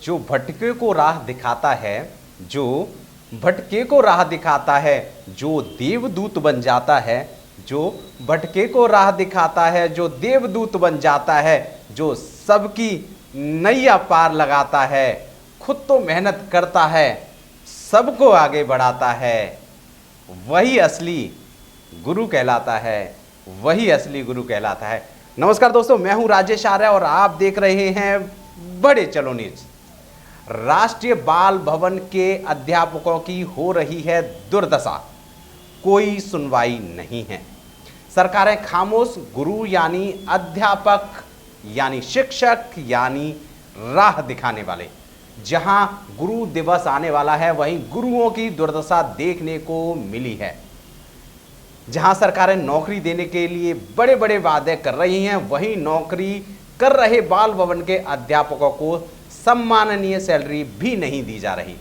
जो भटके को राह दिखाता है, जो भटके को राह दिखाता है, जो देवदूत बन जाता है, जो भटके को राह दिखाता है, जो देवदूत बन जाता है, जो सबकी नैया पार लगाता है, खुद तो मेहनत करता है, सबको आगे बढ़ाता है, वही असली गुरु कहलाता है, वही असली गुरु कहलाता है। नमस्कार दोस्तों, मैं हूं राजेश आर्य और आप देख रहे हैं बड़े चलो न्यूज। राष्ट्रीय बाल भवन के अध्यापकों की हो रही है दुर्दशा, कोई सुनवाई नहीं है। सरकारें खामोश, गुरु यानी अध्यापक यानी शिक्षक यानी राह दिखाने वाले। जहां गुरु दिवस आने वाला है वहीं गुरुओं की दुर्दशा देखने को मिली है। जहां सरकारें नौकरी देने के लिए बड़े बड़े वादे कर रही हैं, वहीं नौकरी कर रहे बाल भवन के अध्यापकों को सम्माननीय सैलरी भी नहीं दी जा रही।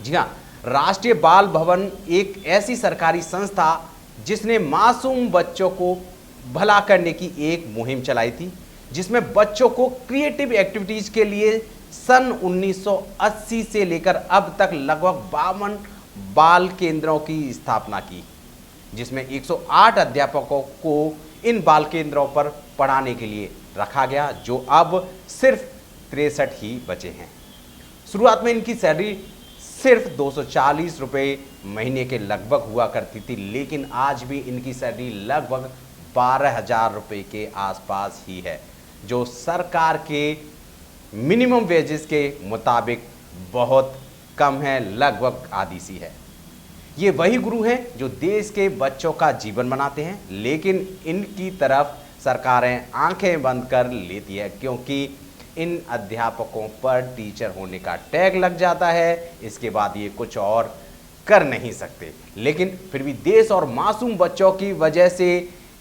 जी हां, राष्ट्रीय बाल भवन एक ऐसी सरकारी संस्था जिसने मासूम बच्चों को भला करने की एक मुहिम चलाई थी, जिसमें बच्चों को क्रिएटिव एक्टिविटीज के लिए सन 1980 से लेकर अब तक लगभग 52 बाल केंद्रों की स्थापना की, जिसमें 108 अध्यापकों को इन बाल केंद्रों पर पढ़ाने के लिए रखा गया, जो अब सिर्फ 63 ही बचे हैं। शुरुआत में इनकी सैलरी सिर्फ 240 रुपये महीने के लगभग हुआ करती थी, लेकिन आज भी इनकी सैलरी लगभग 12,000 रुपये के आसपास ही है, जो सरकार के मिनिमम वेजेस के मुताबिक बहुत कम है, लगभग आधी सी है। ये वही गुरु हैं जो देश के बच्चों का जीवन बनाते हैं, लेकिन इनकी तरफ सरकारें आंखें बंद कर लेती है, क्योंकि इन अध्यापकों पर टीचर होने का टैग लग जाता है। इसके बाद ये कुछ और कर नहीं सकते, लेकिन फिर भी देश और मासूम बच्चों की वजह से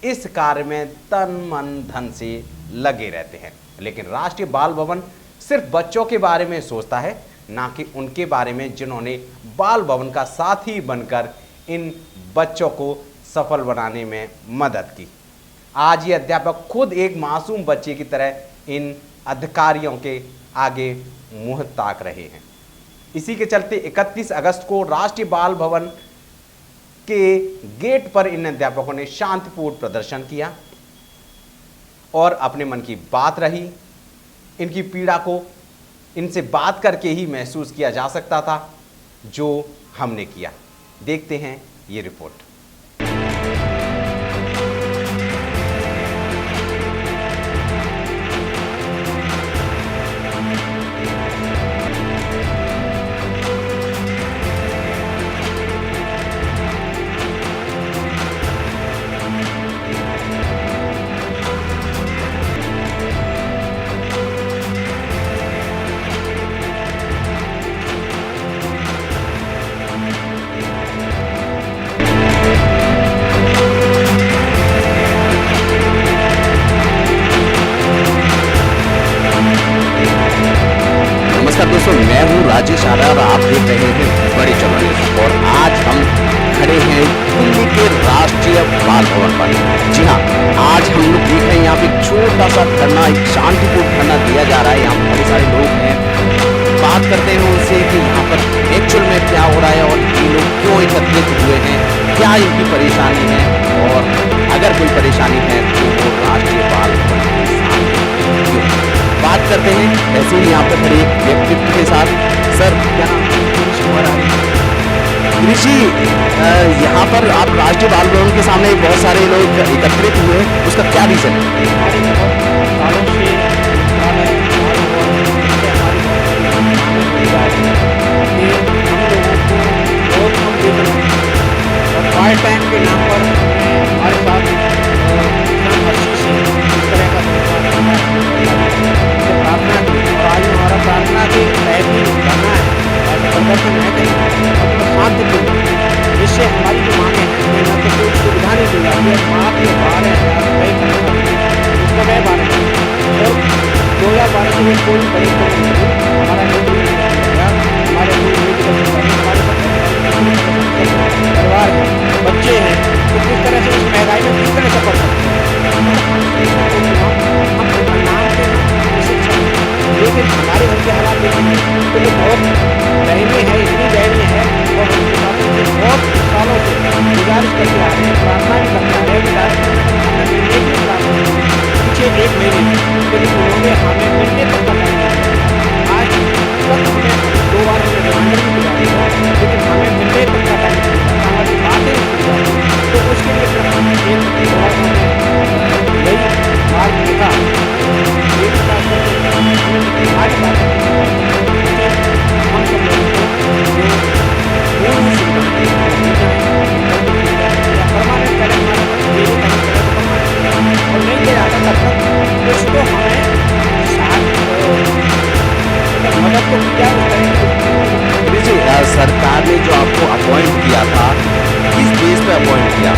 इस कार्य में तन मन धन से लगे रहते हैं। लेकिन राष्ट्रीय बाल भवन सिर्फ बच्चों के बारे में सोचता है, ना कि उनके बारे में जिन्होंने बाल भवन का साथी बनकर इन बच्चों को सफल बनाने में मदद की। आज ये अध्यापक खुद एक मासूम बच्चे की तरह इन अधिकारियों के आगे मुंह ताक रहे हैं। इसी के चलते 31 अगस्त को राष्ट्रीय बाल भवन के गेट पर इन अध्यापकों ने शांतिपूर्ण प्रदर्शन किया और अपने मन की बात रही। इनकी पीड़ा को इनसे बात करके ही महसूस किया जा सकता था, जो हमने किया। देखते हैं ये रिपोर्ट। नमस्कार दोस्तों, मैं हूं राजेश आर्य और आप देख रहे हैं बड़े चलो न्यूज। और आज हम खड़े हैं दिल्ली के राष्ट्रीय बाल भवन पर। जी हां, आज हम लोग देख रहे हैं यहाँ पे एक छोटा सा धरना, एक शांतिपूर्ण धरना दिया जा रहा है। यहाँ बड़े सारे लोग हैं, बात करते हैं उनसे कि यहाँ पर एक्चुअल में क्या हो रहा है और ये लोग क्यों एकत्रित हुए हैं, क्या इनकी परेशानी है, और अगर कोई परेशानी है तो वो राष्ट्रीय बाल भवन के साथ बात करते हैं। ऐसे ही यहाँ पर खड़े एक व्यक्तित्व के साथ। सर, क्या नाम? ऋषि, यहाँ पर आप राष्ट्रीय बाल भवन के सामने बहुत सारे लोग एकत्रित हुए हैं, उसका क्या रीजन है? पार्ट टाइम के नाम पर हमारे साथ इस तरह का प्रार्थना की, और आज हमारा प्रार्थना के तहत ही करना है, प्रदर्शन है कहीं अपना शांतिपूर्ण, जिससे हमारी जो मांगे हैं ना तो कोई सुविधा नहीं दी जाती है। माफ ये 12,000 उसका वह 12 और 2012 से कोई परिश्रम नहीं, हमारा नौकरी नहीं गया, हमारे परिवार है, बच्चे हैं, तो किस तरह से इस महंगाई में किस तरह से पढ़ सकते हैं। हम नाम के शिक्षक लेकिन हमारे घर के हालात देखेंगे तो ये बहुत दयनीय है, इतनी दयनीय है। और हम प्रशासन से बहुत सालों से गुजारिश करते आ रहे हैं, प्रार्थना भी करते आ रहे हैं कि डायरेक्टर हमने मिलने की प्रार्थना की पीछे 1 महीने से, लेकिन उन्होंने हमें मिलने तक का टाइम नहीं दिया। आज तक हमने 2 बार हमने रिमाइंडर भी दिया है, लेकिन हमें मिलने तक का टाइम नहीं दिया, हमारी बातें नहीं सुनी जाती। तो उसके लिए फिर हम एक थोड़ा सा नई मार्ग देखा, ये भी बात करते हैं हमें हमारी बातें हम सब लोगों को जो मूल सुविधाएं परमानेंट करें, हमारा ये नहीं करें तो परमानेंट और नहीं किया जाता तब तक कुछ तो हमें मदद तो की जाए उस तरह की। जी सरकार ने जो आपको अपॉइंट किया था किस बेस पे अपॉइंट किया?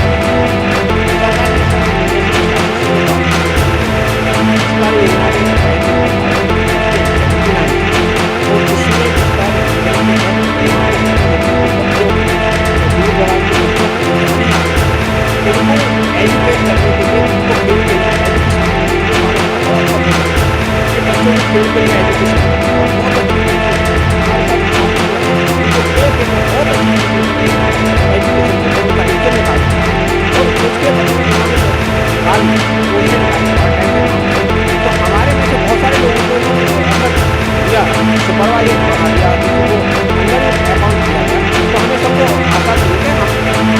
सुपरवाइजर बना दिया, किसी को अंदर अकाउंट दिया गया, तो हमें सबको आशा थी कि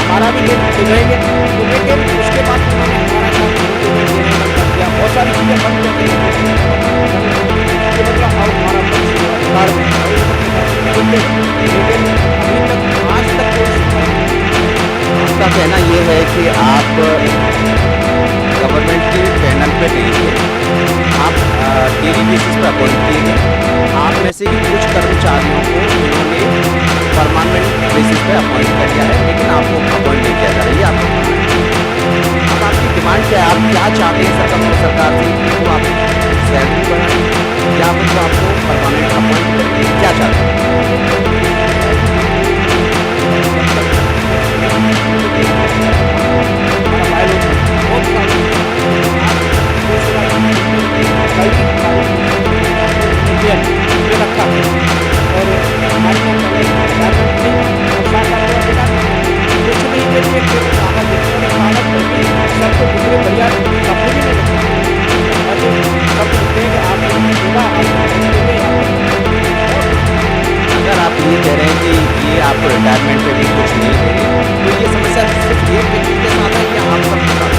हमारा भी ये सुधरेंगे। तो लेकिन उसके बाद उन्होंने हमारा साथ देने बंद कर दिया, बहुत सारी चीज़ें बंद कर दी, मतलब अब हमारा सरकार में लेकिन अभी तक आज तक कोई सुनवाई नहीं। आपका कहना ये है कि आप गवर्नमेंट के पैनल पे नहीं थे, आप डेली बेसिस पे अपॉइंट किए गए, आप में से ही कुछ कर्मचारियों को इन्होंने परमानेंट बेसिस पे अपॉइंट कर दिया है, लेकिन आपको अपॉइंट नहीं किया जा रहा है, ये आपको अब आपकी डिमांड क्या है? आप क्या चाहते हैं सरकार से कि वो आप सैलरी बढ़ाएं या फिर वो आपको परमानेंट अपॉइंट करें, क्या चाहते हैं? रखा है और हमारे यहाँ कुछ नहीं करके केवल कागज देते हैं, कागज करके सबको दूसरे बढ़िया कपड़े भी नहीं रखते और सब कहते हैं कि आप देगा अगर आप ये कह रहे हैं कि ये आपको रिटायरमेंट पे भी कुछ नहीं दे रहे, तो ये समस्या सिर्फ एक व्यक्ति के साथ है या आप सबके साथ?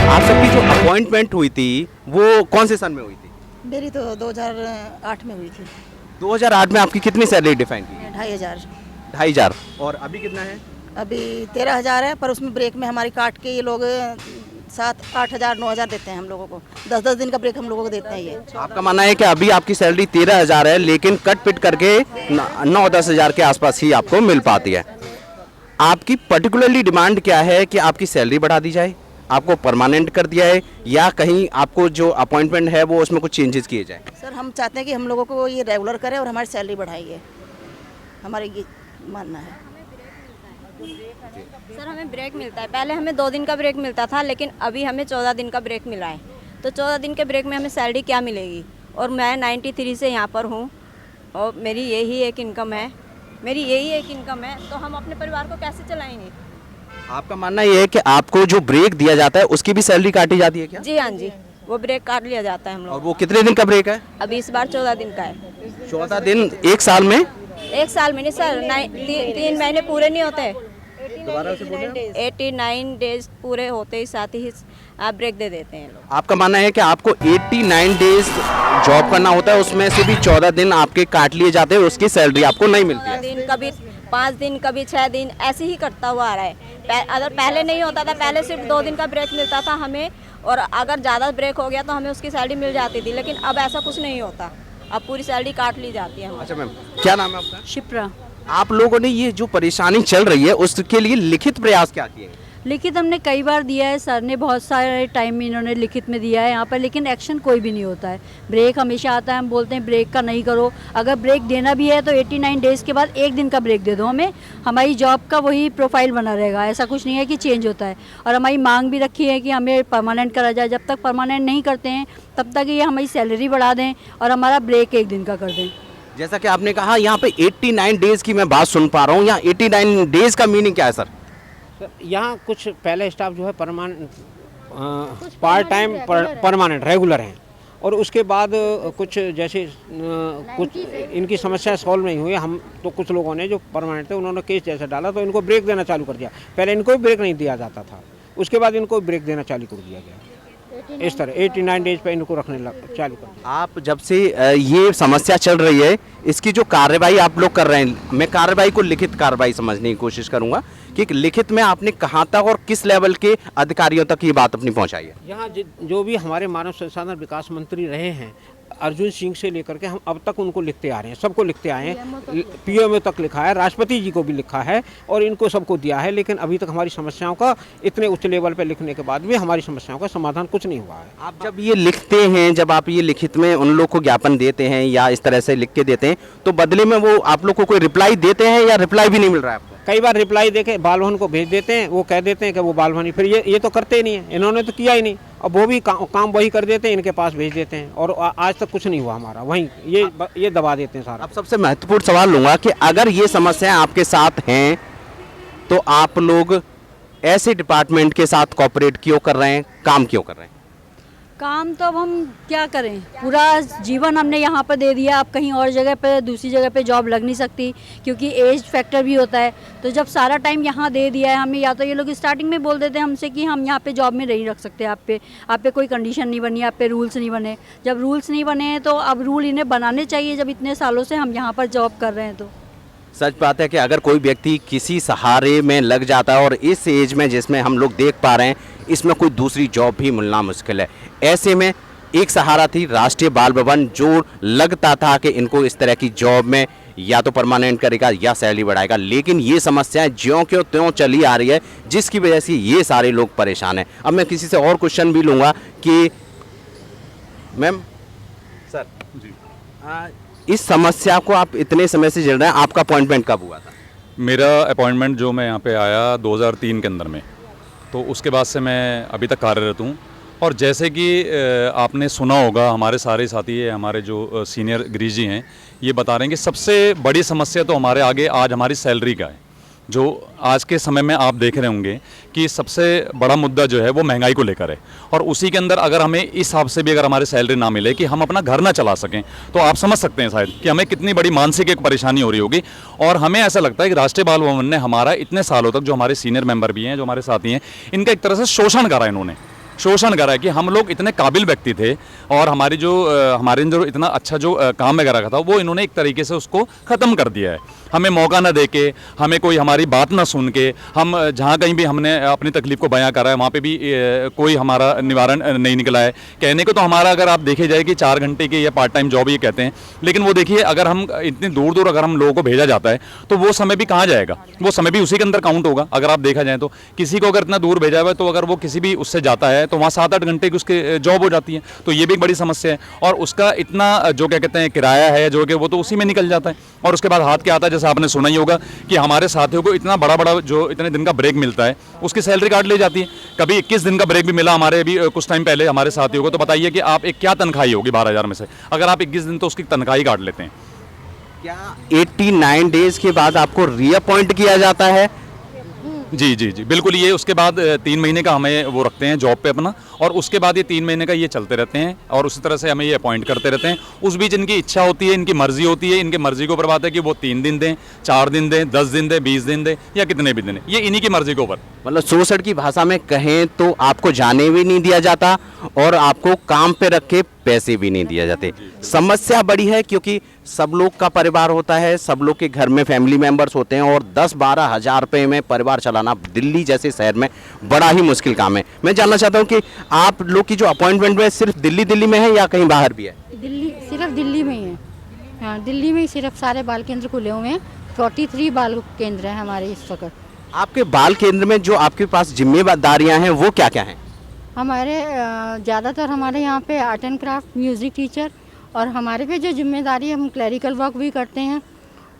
आप सबकी जो अपॉइंटमेंट हुई थी वो कौन से सन में हुई थी? मेरी तो 2008 में हुई थी। 2008 में आपकी कितनी सैलरी डिफाइन की? 2500। 2500। और अभी कितना है? अभी 13,000 है, पर उसमें ब्रेक में हमारी काट के ये लोग 7-8 हज़ार 9 हज़ार देते हैं हम लोगों को। 10-10 दिन का ब्रेक हम लोगों को देते हैं ये। आपका मानना है कि अभी आपकी सैलरी 13,000 है, लेकिन कट पिट करके 9-10 हज़ार के आसपास ही आपको मिल पाती है। आपकी पर्टिकुलरली डिमांड क्या है कि आपकी सैलरी बढ़ा दी जाए, आपको परमानेंट कर दिया है, या कहीं आपको जो अपॉइंटमेंट है वो उसमें कुछ चेंजेस किए जाए? सर हम चाहते हैं कि हम लोगों को ये रेगुलर करें और हमारी सैलरी बढ़ाइए, हमारा ये मानना है। सर हमें ब्रेक मिलता है, पहले हमें 2 दिन का ब्रेक मिलता था, लेकिन अभी हमें 14 दिन का ब्रेक मिला है। तो 14 दिन के ब्रेक में हमें सैलरी क्या मिलेगी? और मैं 93 से यहाँ पर हूँ और मेरी यही एक इनकम है, तो हम अपने परिवार को कैसे चलाएंगे? आपका मानना ये है कि आपको जो ब्रेक दिया जाता है उसकी भी सैलरी काटी जाती है क्या? जी हाँ जी, वो ब्रेक काट लिया जाता है हम और लोग। वो कितने दिन का ब्रेक है? अभी इस बार 14 दिन का है। 14 दिन एक साल में? एक साल में नहीं सर, 3 महीने पूरे नहीं होते, दोबारा से बोलिए। 89 डेज पूरे होते ही साथ ही आप ब्रेक दे देते हैं लोग। आपका मानना है कि आपको 89 डेज जॉब करना होता है, उसमें से भी 14 दिन आपके काट लिए जाते हैं, उसकी सैलरी आपको नहीं मिलती है? दिन कभी 5 दिन कभी 6 दिन ऐसे ही करता हुआ आ रहा है। अगर पहले नहीं होता था, पहले सिर्फ 2 दिन का ब्रेक मिलता था हमें, और अगर ज़्यादा ब्रेक हो गया तो हमें उसकी सैलरी मिल जाती थी, लेकिन अब ऐसा कुछ नहीं होता, अब पूरी सैलरी काट ली जाती है हमारी। अच्छा मैम, क्या नाम है आपका? शिप्रा। आप लोगों ने ये जो परेशानी चल रही है उसके लिए लिखित प्रयास क्या किए? लिखित हमने कई बार दिया है, सर ने बहुत सारे टाइम में इन्होंने लिखित में दिया है यहाँ पर, लेकिन एक्शन कोई भी नहीं होता है। ब्रेक हमेशा आता है, हम बोलते हैं ब्रेक का नहीं करो, अगर ब्रेक देना भी है तो 89 डेज़ के बाद 1 दिन का ब्रेक दे दो हमें, हमारी जॉब का वही प्रोफाइल बना रहेगा, ऐसा कुछ नहीं है कि चेंज होता है। और हमारी मांग भी रखी है कि हमें परमानेंट करा जाए, जब तक परमानेंट नहीं करते हैं तब तक ये हमारी सैलरी बढ़ा दें और हमारा ब्रेक 1 दिन का कर दें। जैसा कि आपने कहा यहाँ पे 89 डेज की मैं बात सुन पा रहा हूँ, यहाँ 89 डेज का मीनिंग क्या है सर? यहाँ कुछ पहले स्टाफ जो है पार्ट टाइम परमानेंट रेगुलर हैं, और उसके बाद कुछ जैसे कुछ इनकी समस्या सॉल्व नहीं हुई, हम तो कुछ लोगों ने जो परमानेंट थे उन्होंने केस जैसे डाला तो इनको ब्रेक देना चालू कर दिया। पहले इनको भी ब्रेक नहीं दिया जाता था, उसके बाद इनको ब्रेक देना चालू कर दिया गया। इस तरह 89 डेज पे इनको रखने चालू कर दिया। आप जब से ये समस्या चल रही है, इसकी जो कार्रवाई आप लोग कर रहे हैं, मैं कार्रवाई को लिखित कार्रवाई समझने की कोशिश करूंगा कि लिखित में आपने कहाँ तक और किस लेवल के अधिकारियों तक ये बात अपनी पहुंचाई है? यहाँ जो भी हमारे मानव संसाधन विकास मंत्री रहे हैं, अर्जुन सिंह से लेकर के हम अब तक उनको लिखते आ रहे हैं, सबको लिखते आए हैं, पीएमओ तक लिखा है, राष्ट्रपति जी को भी लिखा है और इनको सबको दिया है, लेकिन अभी तक हमारी समस्याओं का इतने उच्च लेवल पर लिखने के बाद भी हमारी समस्याओं का समाधान कुछ नहीं हुआ है। आप जब ये लिखते हैं, जब आप ये लिखित में उन लोग को ज्ञापन देते हैं या इस तरह से लिख के देते हैं, तो बदले में वो आप लोग को कोई रिप्लाई देते हैं या रिप्लाई भी नहीं मिल रहा है आपको? कई बार रिप्लाई देके बाल भवन को भेज देते हैं, वो कह देते हैं कि वो बाल भवन, फिर ये तो करते ही नहीं है, इन्होंने तो किया ही नहीं, अब वो भी काम वही कर देते हैं, इनके पास भेज देते हैं और आज तक कुछ नहीं हुआ हमारा, वहीं ये दबा देते हैं सारा। अब सबसे महत्वपूर्ण सवाल लूँगा कि अगर ये समस्याएं आपके साथ हैं तो आप लोग ऐसे डिपार्टमेंट के साथ कोऑपरेट क्यों कर रहे हैं, काम क्यों कर रहे हैं? काम तो अब हम क्या करें, पूरा जीवन हमने यहाँ पर दे दिया, अब कहीं और जगह पे दूसरी जगह पे जॉब लग नहीं सकती क्योंकि एज फैक्टर भी होता है। तो जब सारा टाइम यहाँ दे दिया है हमें, या तो ये लोग स्टार्टिंग में बोल देते हैं हमसे कि हम यहाँ पे जॉब में नहीं रख सकते, आप पे कोई कंडीशन नहीं बनी, आप पे रूल्स नहीं बने। जब रूल्स नहीं बने हैं तो अब रूल इन्हें बनाने चाहिए, जब इतने सालों से हम यहाँ पर जॉब कर रहे हैं। तो सच बात है कि अगर कोई व्यक्ति किसी सहारे में लग जाता है और इस एज में जिसमें हम लोग देख पा रहे हैं, इसमें कोई दूसरी जॉब भी मिलना मुश्किल है। ऐसे में एक सहारा थी राष्ट्रीय बाल भवन, जो लगता था कि इनको इस तरह की जॉब में या तो परमानेंट करेगा या सैलरी बढ़ाएगा, लेकिन ये समस्याएं ज्यों क्यों त्यों चली आ रही है, जिसकी वजह से ये सारे लोग परेशान हैं। अब मैं किसी से और क्वेश्चन भी लूँगा कि मैम सर जी, इस समस्या को आप इतने समय से झेल रहे हैं, आपका अपॉइंटमेंट कब हुआ था? मेरा अपॉइंटमेंट जो मैं यहाँ पे आया 2003 के अंदर में, तो उसके बाद से मैं अभी तक कार्यरत हूँ। और जैसे कि आपने सुना होगा, हमारे सारे साथी हमारे जो सीनियर गिरीश जी हैं, ये बता रहे हैं कि सबसे बड़ी समस्या तो हमारे आगे आज हमारी सैलरी का है। जो आज के समय में आप देख रहे होंगे कि सबसे बड़ा मुद्दा जो है वो महंगाई को लेकर है, और उसी के अंदर अगर हमें इस हिसाब से भी अगर हमारी सैलरी ना मिले कि हम अपना घर ना चला सकें, तो आप समझ सकते हैं शायद कि हमें कितनी बड़ी मानसिक एक परेशानी हो रही होगी। और हमें ऐसा लगता है कि राष्ट्रीय बाल भवन ने हमारा इतने सालों तक, जो हमारे सीनियर मेंबर भी हैं, जो हमारे साथी हैं, इनका एक तरह से शोषण करा, इन्होंने शोषण करा है कि हम लोग इतने काबिल व्यक्ति थे और हमारे जो इतना अच्छा जो काम वगैरह का था, वो इन्होंने एक तरीके से उसको ख़त्म कर दिया है। हमें मौका ना दे के, हमें कोई हमारी बात ना सुन के, हम जहाँ कहीं भी हमने अपनी तकलीफ़ को बयां करा है, वहाँ पे भी कोई हमारा निवारण नहीं निकला है। कहने को तो हमारा, अगर आप देखे जाए कि 4 घंटे की या पार्ट टाइम जॉब ये कहते हैं, लेकिन वो देखिए अगर हम इतनी दूर दूर अगर हम लोगों को भेजा जाता है तो वो समय भी कहाँ जाएगा, वो समय भी उसी के अंदर काउंट होगा। अगर आप देखा जाए तो किसी को अगर इतना दूर भेजा हुआ है, तो अगर वो किसी भी उससे जाता है तो वहाँ 7-8 घंटे की उसके जॉब हो जाती है, तो ये भी एक बड़ी समस्या है। और उसका इतना जो क्या कहते हैं किराया है, जो कि वो तो उसी में निकल जाता है। और उसके बाद हाथ क्या आता है, जैसे आपने सुना ही होगा कि हमारे साथियों को इतना बड़ा जो इतने दिन का ब्रेक मिलता है, उसकी सैलरी काट ली जाती है। कभी 21 दिन का ब्रेक भी मिला हमारे अभी कुछ टाइम पहले हमारे साथियों को। तो बताइए कि आप एक क्या तनख्वाही होगी 12,000 में से, अगर आप 21 दिन तो उसकी तनख्वाही काट लेते हैं। क्या 89 डेज के बाद आपको रीअपॉइंट किया जाता है? जी जी जी बिल्कुल। ये उसके बाद 3 महीने का हमें वो रखते हैं जॉब पे अपना, और उसके बाद ये 3 महीने का ये चलते रहते हैं और उसी तरह से हमें ये अपॉइंट करते रहते हैं। उस बीच इनकी इच्छा होती है, इनकी मर्जी होती है, इनकी मर्जी को ऊपर बात है कि वो 3 दिन दें, 4 दिन दें, 10 दिन दें, 20 दिन दें या कितने भी दिन, ये इन्हीं की मर्जी के ऊपर। मतलब 64 की भाषा में कहें तो आपको जाने भी नहीं दिया जाता और आपको काम पे रख के पैसे भी नहीं दिए जाते। समस्या बड़ी है क्योंकि सब लोग का परिवार होता है, सब लोग के घर में फैमिली मेंबर्स होते हैं और 10-12 हज़ार रुपये में परिवार चलाना दिल्ली जैसे शहर में बड़ा ही मुश्किल काम है। मैं जानना चाहता हूँ कि आप लोग की जो अपॉइंटमेंट है सिर्फ दिल्ली में है या कहीं बाहर भी है? दिल्ली, सिर्फ दिल्ली में ही है। हाँ, दिल्ली में ही सिर्फ सारे बाल केंद्र खुले हुए हैं। 43 बाल केंद्र है हमारे इस वक्त। आपके बाल केंद्र में जो आपके पास जिम्मेदारियां हैं वो क्या क्या हैं? हमारे ज़्यादातर हमारे यहाँ पे art and craft, music teacher, और हमारे पे जो जिम्मेदारी है हम क्लरिकल वर्क भी करते हैं।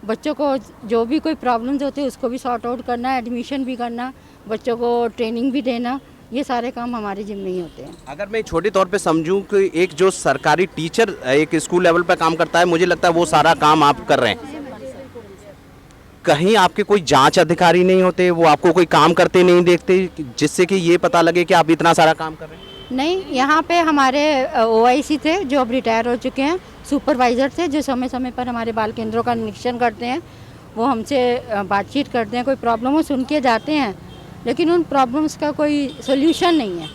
बच्चों को जो भी कोई प्रॉब्लम्स होती है उसको भी सॉर्ट आउट करना, एडमिशन भी करना, बच्चों को ट्रेनिंग भी देना, ये सारे काम हमारे जिम्मे ही होते हैं। अगर मैं छोटे तौर पे समझूं कि एक जो सरकारी टीचर एक स्कूल लेवल पर काम करता है, मुझे लगता है वो सारा काम आप कर रहे हैं। कहीं आपके कोई जांच अधिकारी नहीं होते, वो आपको कोई काम करते नहीं देखते जिससे कि ये पता लगे कि आप इतना सारा काम कर रहे हैं? नहीं, यहाँ पे हमारे OIC थे जो अब रिटायर हो चुके हैं, सुपरवाइज़र थे जो समय समय पर हमारे बाल केंद्रों का निरीक्षण करते हैं। वो हमसे बातचीत करते हैं, कोई प्रॉब्लम हो सुन के जाते हैं, लेकिन उन प्रॉब्लम्स का कोई सोल्यूशन नहीं है।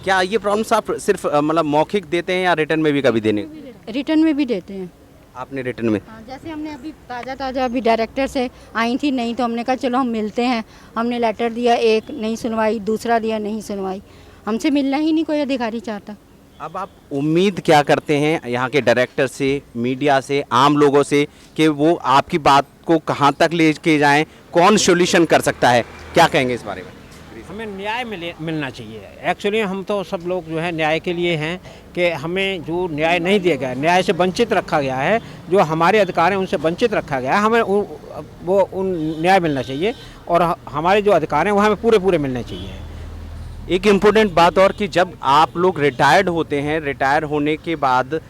क्या ये प्रॉब्लम्स आप सिर्फ मतलब मौखिक देते हैं या रिटर्न में भी कभी देने? रिटर्न में भी देते हैं। आपने रिटर्न में? हाँ, जैसे हमने अभी ताज़ा अभी डायरेक्टर से आई थी, नहीं तो हमने कहा चलो हम मिलते हैं। हमने लेटर दिया, एक नहीं सुनवाई, दूसरा दिया नहीं सुनवाई, हमसे मिलना ही नहीं कोई अधिकारी चाहता। अब आप उम्मीद क्या करते हैं यहाँ के डायरेक्टर से, मीडिया से, आम लोगों से कि वो आपकी बात को कहाँ तक ले के जाएँ? कौन सॉल्यूशन कर सकता है? क्या कहेंगे इस बारे में? हमें न्याय मिलना चाहिए। एक्चुअली हम तो सब लोग जो है न्याय के लिए हैं कि हमें जो न्याय नहीं दिया गया, न्याय से वंचित रखा गया है, जो हमारे अधिकार हैं उनसे वंचित रखा गया है, हमें उन न्याय मिलना चाहिए और हमारे जो अधिकार हैं वो हमें पूरे मिलने चाहिए। एक इम्पोर्टेंट बात और कि जब आप लोग रिटायर्ड होते हैं, रिटायर होने के बाद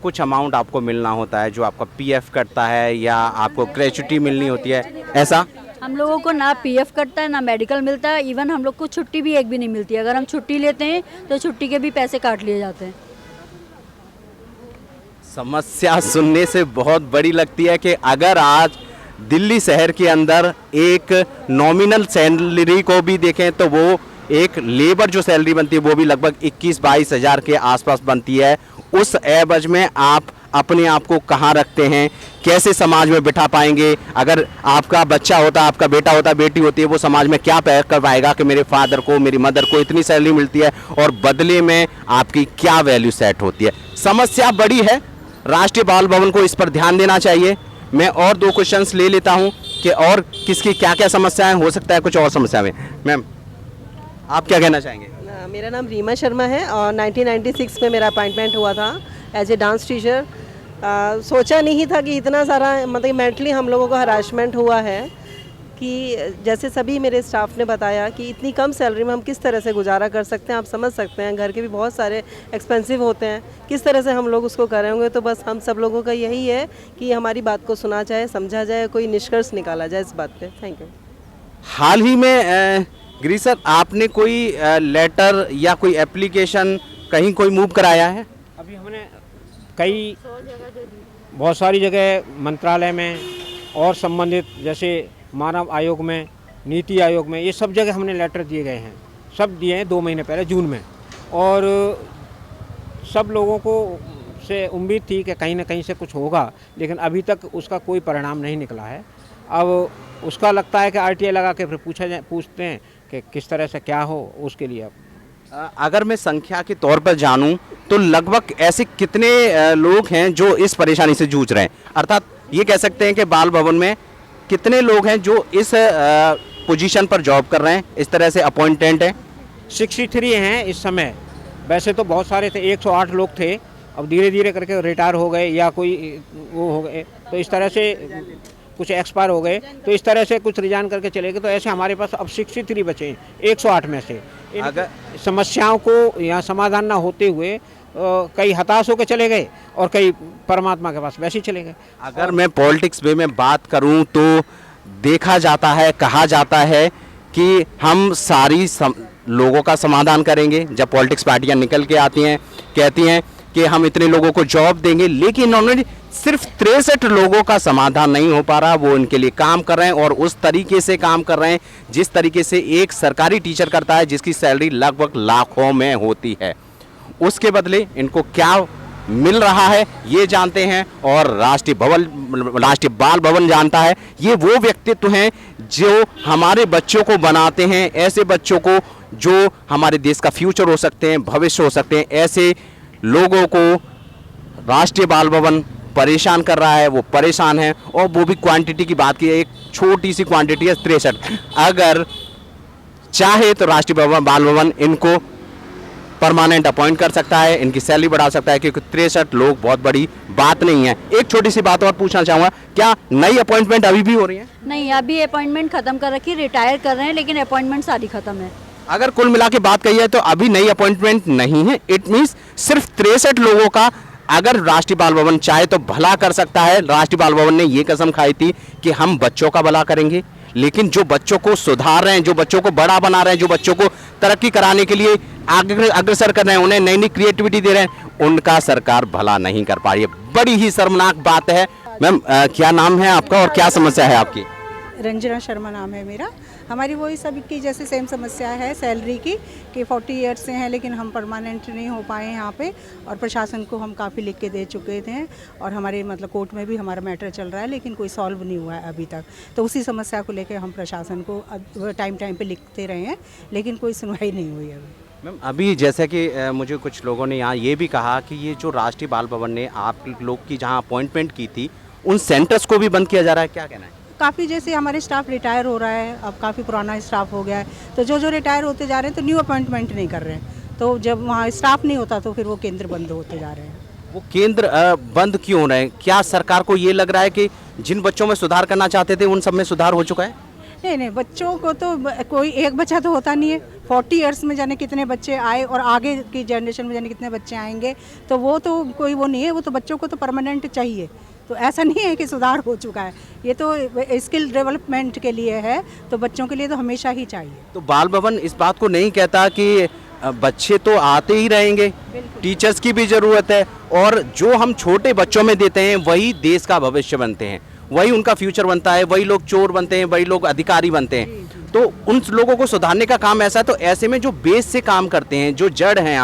कुछ अमाउंट आपको मिलना होता है जो आपका PF कटता है या आपको ग्रेच्युटी मिलनी होती है, ऐसा? हम लोगों को ना PF कटता है ना मेडिकल मिलता है, इवन हम लोग को छुट्टी भी एक भी नहीं मिलती है। अगर हम छुट्टी लेते हैं तो छुट्टी के भी पैसे काट लिए जाते हैं। समस्या सुनने से बहुत बड़ी लगती है कि अगर आज दिल्ली शहर के अंदर एक नॉमिनल सैलरी को भी देखें तो वो एक लेबर जो सैलरी बनती है वो भी लगभग 21-22 हज़ार के आसपास बनती है। उस एवज में आप अपने आप को कहाँ रखते हैं, कैसे समाज में बिठा पाएंगे? अगर आपका बच्चा होता, आपका बेटा होता, बेटी होती है, वो समाज में क्या कर पाएगा कि मेरे फादर को, मेरी मदर को इतनी सैलरी मिलती है और बदले में आपकी क्या वैल्यू सेट होती है? समस्या बड़ी है, राष्ट्रीय बाल भवन को इस पर ध्यान देना चाहिए। मैं और 2 क्वेश्चंस ले लेता हूं कि और किसकी क्या क्या समस्याएं हो सकता है, कुछ और समस्या में। मैम, आप क्या कहना चाहेंगे? मेरा नाम रीमा शर्मा है और 1996 में मेरा अपॉइंटमेंट हुआ था एज ए डांस टीचर। सोचा नहीं था कि इतना सारा मतलब मेंटली हम लोगों को हरासमेंट हुआ है कि जैसे सभी मेरे स्टाफ ने बताया कि इतनी कम सैलरी में हम किस तरह से गुजारा कर सकते हैं। आप समझ सकते हैं, घर के भी बहुत सारे एक्सपेंसिव होते हैं, किस तरह से हम लोग उसको करेंगे। तो बस हम सब लोगों का यही है कि हमारी बात को सुना जाए, समझा जाए, कोई निष्कर्ष निकाला जाए इस बात पे। Thank you. हाल ही में गिरीश सर, आपने कोई लेटर या कोई एप्लीकेशन कहीं कोई मूव कराया है? अभी हमने कई बहुत सारी जगह मंत्रालय में और संबंधित जैसे मानव आयोग में, नीति आयोग में, ये सब जगह हमने लेटर दिए गए हैं। सब दिए हैं 2 महीने पहले जून में, और सब लोगों को से उम्मीद थी कि कहीं ना कहीं से कुछ होगा, लेकिन अभी तक उसका कोई परिणाम नहीं निकला है। अब उसका लगता है कि RTI लगा के फिर पूछते हैं कि किस तरह से क्या हो, उसके लिए। अब अगर मैं संख्या के तौर पर जानूं तो लगभग ऐसे कितने लोग हैं जो इस परेशानी से जूझ रहे हैं? अर्थात ये कह सकते हैं कि बाल भवन में कितने लोग हैं जो इस पोजीशन पर जॉब कर रहे हैं, इस तरह से अपॉइंटेड हैं? 63 हैं इस समय। वैसे तो बहुत सारे थे, 108 लोग थे, अब धीरे धीरे करके रिटायर हो गए या कोई वो हो गए, तो इस तरह से कुछ एक्सपायर हो गए, तो इस तरह से कुछ रिजाइन करके चले गए। तो ऐसे हमारे पास अब 63 बचे हैं 108 में से। अगर समस्याओं को यहाँ समाधान ना होते हुए कई हताश होकर चले गए और कई परमात्मा के पास वैसे ही चले गए। अगर मैं पॉलिटिक्स वे में बात करूं तो देखा जाता है, कहा जाता है कि हम सारी लोगों का समाधान करेंगे। जब पॉलिटिक्स पार्टियां निकल के आती हैं, कहती हैं कि हम इतने लोगों को जॉब देंगे, लेकिन उन्होंने सिर्फ 63 लोगों का समाधान नहीं हो पा रहा। वो इनके लिए काम कर रहे हैं और उस तरीके से काम कर रहे हैं जिस तरीके से एक सरकारी टीचर करता है, जिसकी सैलरी लगभग लाखों में होती है। उसके बदले इनको क्या मिल रहा है ये जानते हैं, और राष्ट्रीय बाल भवन जानता है। ये वो व्यक्तित्व हैं जो हमारे बच्चों को बनाते हैं, ऐसे बच्चों को जो हमारे देश का फ्यूचर हो सकते हैं, भविष्य हो सकते हैं। ऐसे लोगों को राष्ट्रीय बाल भवन परेशान कर रहा है, वो परेशान है। और वो भी क्वांटिटी की बात की, एक छोटी सी क्वांटिटी है 63। अगर चाहे तो राष्ट्रीय बाल भवन इनको परमानेंट अपॉइंट कर सकता है, इनकी सैलरी बढ़ा सकता है, क्योंकि 63 लोग बहुत बड़ी बात नहीं है। एक छोटी सी बात और पूछना चाहूँगा, क्या नई अपॉइंटमेंट अभी भी हो रही है? नहीं, अभी अपॉइंटमेंट ख़त्म कर रखी, रिटायर कर रहे हैं, लेकिन अपॉइंटमेंट सारी ख़त्म है। अगर कुल मिला के बात कही है तो अभी नई अपॉइंटमेंट नहीं है। इट मीन्स सिर्फ 63 लोगों का अगर राष्ट्रीय बाल भवन चाहे तो भला कर सकता है। राष्ट्रीय बाल भवन ने ये कसम खाई थी कि हम बच्चों का भला करेंगे, लेकिन जो बच्चों को सुधार रहे हैं, जो बच्चों को बड़ा बना रहे हैं, जो बच्चों को तरक्की कराने के लिए अग्रसर कर रहे हैं, उन्हें नई नई क्रिएटिविटी दे रहे हैं, उनका सरकार भला नहीं कर पा रही है। बड़ी ही शर्मनाक बात है। मैम क्या नाम है आपका और क्या समस्या है आपकी? रंजना शर्मा नाम है मेरा। हमारी वही सबकी जैसे सेम समस्या है सैलरी की, कि 40 ईयर्स से हैं लेकिन हम परमानेंट नहीं हो पाए यहाँ पे, और प्रशासन को हम काफ़ी लिख के दे चुके थे, और हमारे मतलब कोर्ट में भी हमारा मैटर चल रहा है, लेकिन कोई सॉल्व नहीं हुआ है अभी तक। तो उसी समस्या को लेकर हम प्रशासन को टाइम पे लिखते रहे हैं, लेकिन कोई सुनवाई नहीं हुई अभी। मैम अभी जैसे कि मुझे कुछ लोगों ने यहाँ ये भी कहा कि ये जो राष्ट्रीय बाल भवन ने आप लोग की जहाँ अपॉइंटमेंट की थी, उन सेंटर्स को भी बंद किया जा रहा है, क्या कहना है? काफ़ी जैसे हमारे स्टाफ रिटायर हो रहा है, अब काफ़ी पुराना स्टाफ हो गया है, तो जो रिटायर होते जा रहे हैं तो न्यू अपॉइंटमेंट नहीं कर रहे हैं, तो जब वहाँ स्टाफ नहीं होता तो फिर वो केंद्र बंद होते जा रहे हैं। वो केंद्र बंद क्यों हो रहे हैं? क्या सरकार को ये लग रहा है कि जिन बच्चों में सुधार करना चाहते थे उन सब में सुधार हो चुका है? नहीं, बच्चों को तो कोई एक बच्चा तो होता नहीं है। 40 ईयर्स में जाने कितने बच्चे आए और आगे की जनरेशन में जाने कितने बच्चे आएंगे, तो वो तो कोई वो नहीं है। वो तो बच्चों को तो परमानेंट चाहिए, तो ऐसा नहीं है कि सुधार हो चुका है। ये तो स्किल डेवलपमेंट के लिए है, तो बच्चों के लिए तो हमेशा ही चाहिए। तो बाल भवन इस बात को नहीं कहता कि बच्चे तो आते ही रहेंगे, टीचर्स की भी ज़रूरत है, और जो हम छोटे बच्चों में देते हैं वही देश का भविष्य बनते हैं, वही उनका फ्यूचर बनता है, वही लोग चोर बनते हैं, वही लोग अधिकारी बनते हैं। तो उन लोगों को सुधारने का काम ऐसा है, तो ऐसे में जो बेस से काम करते हैं, जो जड़ हैं,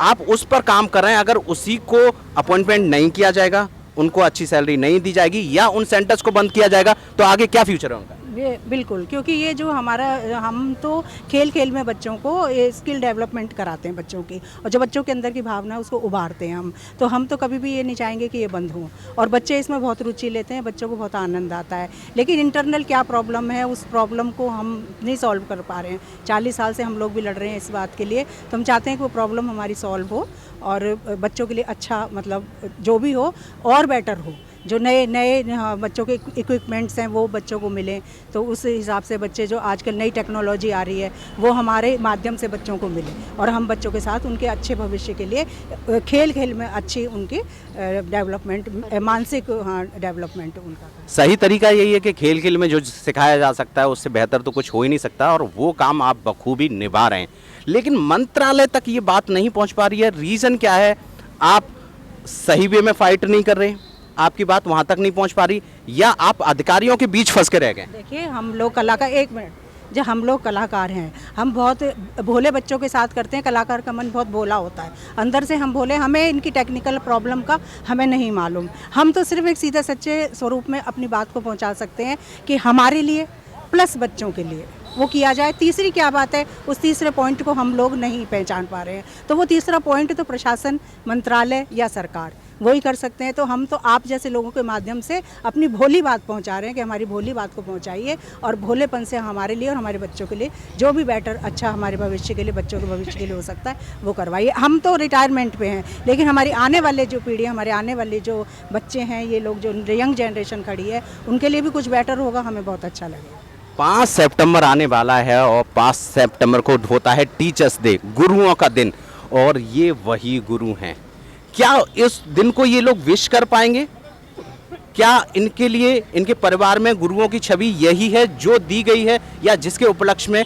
आप उस पर काम कर रहे हैं। अगर उसी को अपॉइंटमेंट नहीं किया जाएगा, उनको अच्छी सैलरी नहीं दी जाएगी, या उन सेंटर्स को बंद किया जाएगा, तो आगे क्या फ्यूचर है उनका? ये बिल्कुल, क्योंकि ये जो हमारा हम तो खेल खेल में बच्चों को स्किल डेवलपमेंट कराते हैं बच्चों की, और जो बच्चों के अंदर की भावना है उसको उभारते हैं हम तो कभी भी ये नहीं चाहेंगे कि ये बंद हो, और बच्चे इसमें बहुत रुचि लेते हैं, बच्चों को बहुत आनंद आता है। लेकिन इंटरनल क्या प्रॉब्लम है, उस प्रॉब्लम को हम नहीं सॉल्व कर पा रहे हैं। 40 साल से हम लोग भी लड़ रहे हैं इस बात के लिए, तो हम चाहते हैं कि वो प्रॉब्लम हमारी सॉल्व हो और बच्चों के लिए अच्छा मतलब जो भी हो और बेटर हो। जो नए बच्चों के इक्विपमेंट्स हैं वो बच्चों को मिलें, तो उस हिसाब से बच्चे जो आजकल नई टेक्नोलॉजी आ रही है वो हमारे माध्यम से बच्चों को मिले, और हम बच्चों के साथ उनके अच्छे भविष्य के लिए खेल खेल में अच्छी उनकी डेवलपमेंट, मानसिक डेवलपमेंट उनका। सही तरीका यही है कि खेल खेल में जो सिखाया जा सकता है उससे बेहतर तो कुछ हो ही नहीं सकता, और वो काम आप बखूबी निभा रहे हैं। लेकिन मंत्रालय तक ये बात नहीं पहुंच पा रही है। रीज़न क्या है? आप सही वे में फाइट नहीं कर रहे, आपकी बात वहां तक नहीं पहुंच पा रही, या आप अधिकारियों के बीच फंस के रह गए? देखिए, हम लोग कलाकार, एक मिनट, जब हम लोग कलाकार हैं, हम बहुत भोले बच्चों के साथ करते हैं। कलाकार का मन बहुत भोला होता है, अंदर से हम भोले, हमें इनकी टेक्निकल प्रॉब्लम का हमें नहीं मालूम। हम तो सिर्फ एक सीधे सच्चे स्वरूप में अपनी बात को पहुंचा सकते हैं कि हमारे लिए प्लस बच्चों के लिए वो किया जाए। तीसरी क्या बात है, उस तीसरे पॉइंट को हम लोग नहीं पहचान पा रहे हैं, तो वो तीसरा पॉइंट तो प्रशासन, मंत्रालय या सरकार वही कर सकते हैं। तो हम तो आप जैसे लोगों के माध्यम से अपनी भोली बात पहुंचा रहे हैं कि हमारी भोली बात को पहुंचाइए, और भोलेपन से हमारे लिए और हमारे बच्चों के लिए जो भी बेटर अच्छा हमारे भविष्य के लिए, बच्चों के भविष्य के लिए हो सकता है वो करवाइए। हम तो रिटायरमेंट पे हैं, लेकिन हमारी आने वाले जो पीढ़ी, हमारे आने वाले जो बच्चे हैं, ये लोग जो यंग जनरेशन खड़ी है, उनके लिए भी कुछ बेटर होगा, हमें बहुत अच्छा लगेगा। 5 सितंबर आने वाला है, और 5 सितंबर को होता है टीचर्स डे, गुरुओं का दिन, और ये वही गुरु हैं। क्या इस दिन को ये लोग विश कर पाएंगे? क्या इनके लिए, इनके परिवार में गुरुओं की छवि यही है जो दी गई है, या जिसके उपलक्ष्य में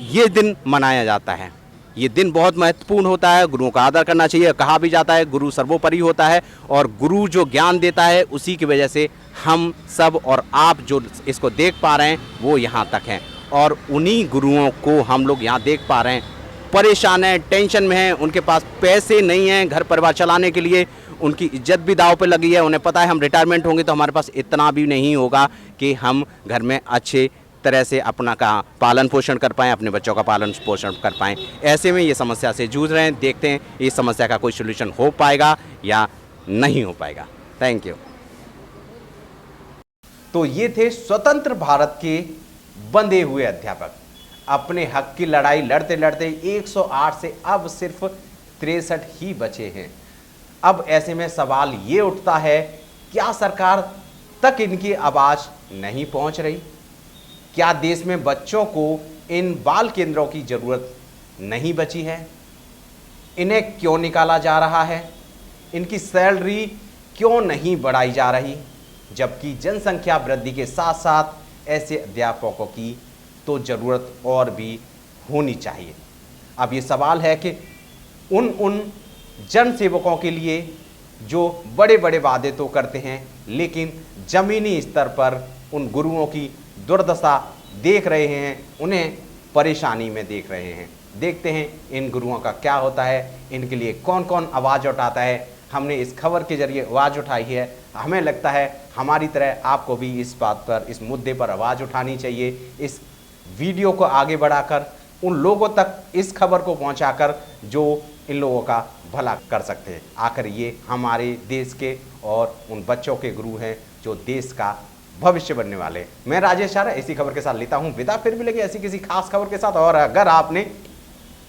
ये दिन मनाया जाता है? ये दिन बहुत महत्वपूर्ण होता है, गुरुओं का आदर करना चाहिए। कहा भी जाता है गुरु सर्वोपरि होता है, और गुरु जो ज्ञान देता है उसी की वजह से हम सब और आप जो इसको देख पा रहे हैं वो यहाँ तक हैं, और उन्हीं गुरुओं को हम लोग यहाँ देख पा रहे हैं। परेशान हैं, टेंशन में हैं, उनके पास पैसे नहीं हैं घर परिवार चलाने के लिए, उनकी इज्जत भी दांव पे लगी है। उन्हें पता है हम रिटायरमेंट होंगे तो हमारे पास इतना भी नहीं होगा कि हम घर में अच्छे तरह से अपना का पालन पोषण कर पाएँ, अपने बच्चों का पालन पोषण कर पाएँ। ऐसे में ये समस्या से जूझ रहे हैं। देखते हैं इस समस्या का कोई सोल्यूशन हो पाएगा या नहीं हो पाएगा। Thank you. तो ये थे स्वतंत्र भारत के बंधे हुए अध्यापक। अपने हक की लड़ाई लड़ते लड़ते 108 से अब सिर्फ 63 ही बचे हैं। अब ऐसे में सवाल ये उठता है, क्या सरकार तक इनकी आवाज नहीं पहुंच रही? क्या देश में बच्चों को इन बाल केंद्रों की जरूरत नहीं बची है? इन्हें क्यों निकाला जा रहा है? इनकी सैलरी क्यों नहीं बढ़ाई जा रही? जबकि जनसंख्या वृद्धि के साथ साथ ऐसे अध्यापकों की तो ज़रूरत और भी होनी चाहिए। अब ये सवाल है कि उन जन सेवकों के लिए जो बड़े बड़े वादे तो करते हैं, लेकिन ज़मीनी स्तर पर उन गुरुओं की दुर्दशा देख रहे हैं, उन्हें परेशानी में देख रहे हैं। देखते हैं इन गुरुओं का क्या होता है, इनके लिए कौन कौन आवाज़ उठाता है। हमने इस खबर के जरिए आवाज़ उठाई है। हमें लगता है हमारी तरह आपको भी इस बात पर, इस मुद्दे पर आवाज़ उठानी चाहिए। इस वीडियो को आगे बढ़ाकर उन लोगों तक इस खबर को पहुंचाकर जो इन लोगों का भला कर सकते हैं। आखिर ये हमारे देश के और उन बच्चों के गुरु हैं जो देश का भविष्य बनने वाले। मैं राजेश आर्य इसी खबर के साथ लेता हूं विदा। फिर मिलेंगे ऐसी किसी खास खबर के साथ। और अगर आपने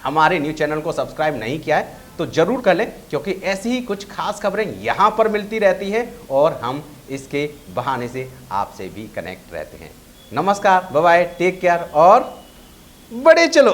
हमारे न्यूज़ चैनल को सब्सक्राइब नहीं किया है तो जरूर कर लें, क्योंकि ऐसी ही कुछ खास खबरें यहाँ पर मिलती रहती हैं और हम इसके बहाने से आपसे भी कनेक्ट रहते हैं। नमस्कार, बाय बाय, टेक केयर और बड़े चलो।